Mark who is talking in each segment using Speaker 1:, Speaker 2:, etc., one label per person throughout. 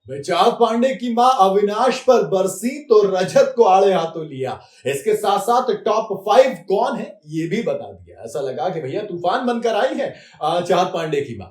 Speaker 1: चाहत पांडे की मां अविनाश पर बरसी तो रजत को आड़े हाथों लिया। इसके साथ साथ टॉप 5 कौन है ये भी बता दिया। ऐसा लगा कि भैया तूफान बनकर आई है चाहत पांडे की मां।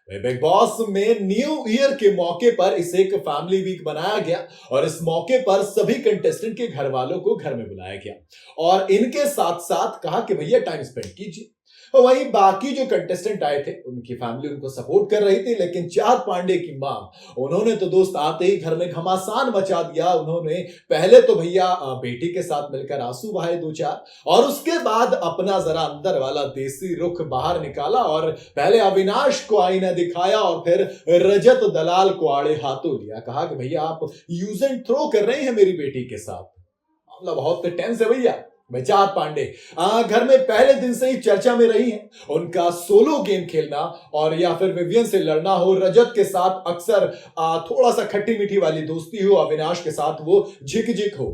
Speaker 1: बिग बॉस में न्यू ईयर के मौके पर इसे एक फैमिली वीक बनाया गया और इस मौके पर सभी कंटेस्टेंट के घर वालों को घर में बुलाया गया और इनके साथ साथ कहा कि भैया टाइम स्पेंड कीजिए। और वहीं बाकी जो कंटेस्टेंट आए थे उनकी फैमिली उनको सपोर्ट कर रही थी, लेकिन चाहत पांडे की मां, उन्होंने तो दोस्त आते ही घर में घमासान मचा दिया। उन्होंने पहले तो भैया बेटी के साथ मिलकर आंसू बहाए दो चार और उसके बाद अपना जरा अंदर वाला देसी रुख बाहर निकाला और पहले अविनाश को आईना दिखाया और फिर रजत दलाल को आड़े हाथों लिया। कहा कि भैया आप यूज एंड थ्रो कर रहे हैं मेरी बेटी के साथ। मामला बहुत टेंस है भैया। चाहत पांडे घर में पहले दिन से ही चर्चा में रही हैं। उनका सोलो गेम खेलना और या फिर विवियन से लड़ना हो, रजत के साथ अक्सर थोड़ा सा खट्टी मीठी वाली दोस्ती हो, अविनाश के साथ वो झिक झिक हो,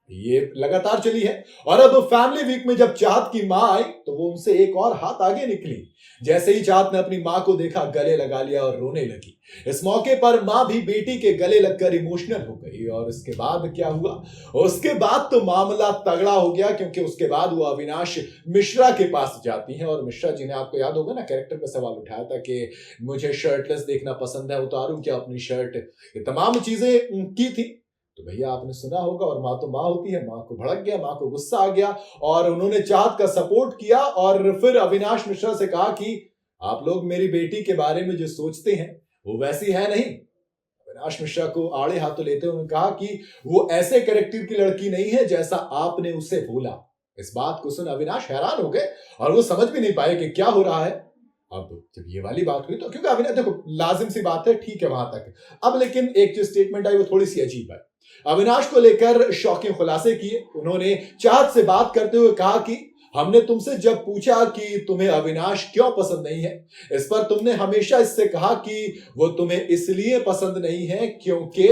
Speaker 1: ये लगातार चली है। और अब फैमिली वीक में जब चाहत की मां आई तो वो उनसे एक और हाथ आगे निकली। जैसे ही चाहत ने अपनी मां को देखा, गले लगा लिया और रोने लगी। इस मौके पर मां भी बेटी के गले लगकर इमोशनल हो गई और इसके बाद क्या हुआ, उसके बाद तो मामला तगड़ा हो गया, क्योंकि उसके बाद वो अविनाश मिश्रा के पास जाती हैं और मिश्रा जी ने, आपको याद होगा ना, कैरेक्टर पे सवाल उठाया था कि मुझे शर्टलेस देखना पसंद है, उतारूं क्या अपनी शर्ट, ये तमाम चीजें की थी। तो भैया आपने सुना होगा, और मां तो मां होती है, मां को भड़क गया, मां को गुस्सा आ गया और उन्होंने चाहत का सपोर्ट किया और फिर अविनाश मिश्रा से कहा कि आप लोग मेरी बेटी के बारे में जो सोचते हैं वो वैसी है नहीं। अविनाश मिश्रा को आड़े हाथों लेते हुए उन्होंने कहा कि वो ऐसे कैरेक्टर की लड़की नहीं है जैसा आपने उसे बोला। इस बात को सुन अविनाश हैरान हो गए और वो समझ भी नहीं पाए कि क्या हो रहा है। अब जब ये वाली बात हुई तो, क्योंकि अविनाश, देखो लाजिम सी बात है, ठीक है वहां तक, अब लेकिन एक जो स्टेटमेंट आई वो थोड़ी सी अजीब है। अविनाश को लेकर शॉकिंग खुलासे किए। उन्होंने चाहत से बात करते हुए कहा कि हमने तुमसे जब पूछा कि तुम्हें अविनाश क्यों पसंद नहीं है, इस पर तुमने हमेशा इससे कहा कि वो तुम्हें इसलिए पसंद नहीं है क्योंकि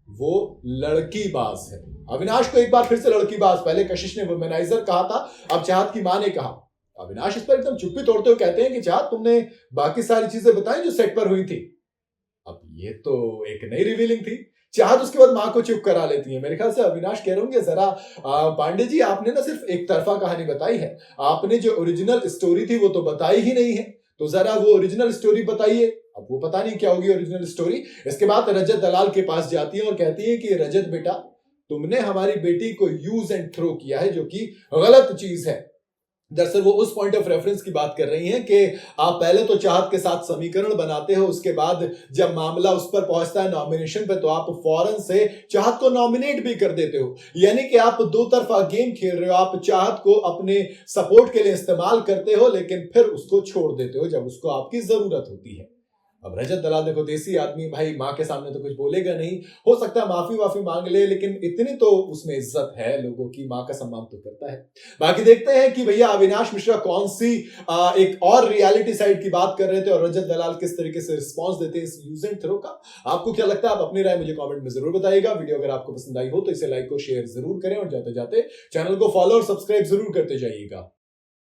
Speaker 1: वो लड़कीबाज है। अविनाश को एक बार फिर से लड़कीबाज, पहले कशिश ने वुमेनाइजर कहा था, अब चाहत की मां ने कहा। अविनाश इस पर एकदम चुप्पी तोड़ते हुए कहते हैं कि चाहत तुमने बाकी सारी चीजें बताई जो सेट पर हुई थी। अब ये तो एक नई रिवीलिंग थी। चाहत उसके बाद मां को चुप करा लेती है। मेरे ख्याल से अविनाश कह रहे होंगे, जरा पांडे जी आपने ना सिर्फ एक तरफा कहानी बताई है, आपने जो ओरिजिनल स्टोरी थी वो तो बताई ही नहीं है, तो जरा वो ओरिजिनल स्टोरी बताइए। अब वो पता नहीं क्या होगी ओरिजिनल स्टोरी। इसके बाद रजत दलाल के पास जाती है और कहती है कि रजत बेटा, तुमने हमारी बेटी को यूज एंड थ्रो किया है, जो कि गलत चीज है। दरअसल वो उस पॉइंट ऑफ रेफरेंस की बात कर रही हैं कि आप पहले तो चाहत के साथ समीकरण बनाते हो, उसके बाद जब मामला उस पर पहुंचता है नॉमिनेशन पे, तो आप फौरन से चाहत को नॉमिनेट भी कर देते हो। यानी कि आप दो तरफा गेम खेल रहे हो। आप चाहत को अपने सपोर्ट के लिए इस्तेमाल करते हो, लेकिन फिर उसको छोड़ देते हो जब उसको आपकी जरूरत होती है। अब रजत दलाल देखो देसी आदमी, भाई मां के सामने तो कुछ बोलेगा नहीं, हो सकता है माफी वाफी मांग ले, लेकिन इतनी तो उसमें इज्जत है लोगों की, मां का सम्मान तो करता है। बाकी देखते हैं कि भैया अविनाश मिश्रा कौन सी एक और रियलिटी साइड की बात कर रहे थे और रजत दलाल किस तरीके से रिस्पॉन्स देते हैं इस यूज एंड थ्रो का। आपको क्या लगता है, आप अपनी राय मुझे कमेंट में जरूर बताइएगा। वीडियो अगर आपको पसंद आई हो तो इसे लाइक और शेयर जरूर करें और जाते जाते चैनल को फॉलो और सब्सक्राइब जरूर करते जाइएगा।